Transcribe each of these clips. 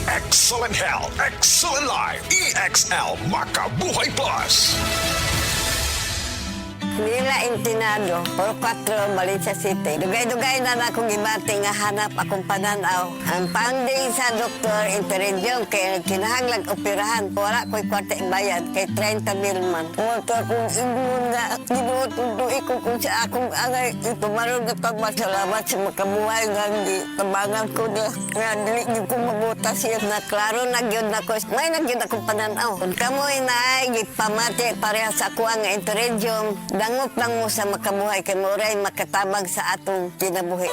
Excellent Health, Excellent Life, EXL Makabuhay Plus. Nila Intinado, Puro 4, Valencia City. Dugay-dugay na akong ibati nga hanap akong pananaw. Ang panding sa doktor, interedium, kay kinahanglag operahan. Wala ko'y kwarte bayad, kay 30 mil man. Pumunto akong ingon nga, ginututuloy ko kung sa akong angay. Ito marunong na pagmasalamat sa makabuhay nga hindi. Kabangan ko na, nga dili ko mabuta siya na klaro nagyod na ko. May nagyod akong pananaw. Kung kamoy na ay pamati pareha sa ako ang interedium, dangot lang mo sa makabuhay kay Moray makatabang sa atong kinabuhi.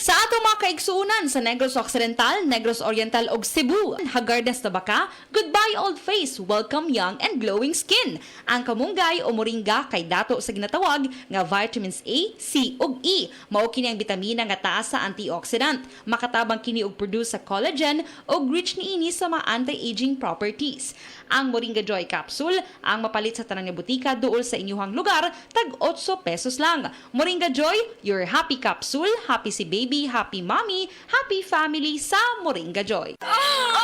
Sa ato mga kaigsuunan sa Negros Occidental, Negros Oriental ug Cebu, Hagardas Tabaka, goodbye old face, welcome young and glowing skin. Ang kamunggay o moringa kay dato sa ginatawag nga vitamins A, C ug E. Mao kini ang bitamina nga taas sa antioxidant, makatabang kini og produce sa collagen ug rich niini sa mga anti-aging properties. Ang Moringa Joy Capsule ang mapalit sa tanang nga butika duol sa inyuhang lugar, tag 8 pesos lang. Moringa Joy, your happy capsule, happy si baby, happy mommy, happy family sa Moringa Joy.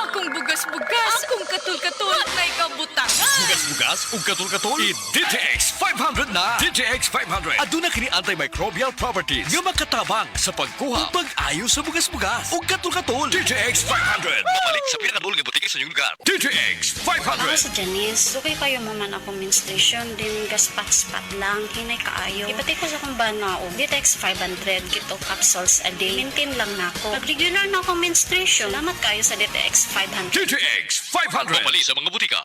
Akong bugas-bugas, akong katul-katul, may kabutangan. Bugas-bugas ug katul-katul, i-DTX 500 na. DTX 500. Aduna kini antimicrobial properties nga makatabang sa pagkuha ug pag-ayo sa bugas-bugas ug katul-katul. DTX 500. Mapalit sa pinakadul nga butika sa inyong lugar. DTX 500. Ako sa Janice, okay kayo mo man akong menstruation, din gaspat-spat lang, hinay kaayo. Ipati ko sa kong banao, Ditex 500, kito capsules a day. Maintain lang na ako. Pag regular na akong menstruation, salamat kayo sa Ditex 500. DTX 500. Mapalit sa mga butika.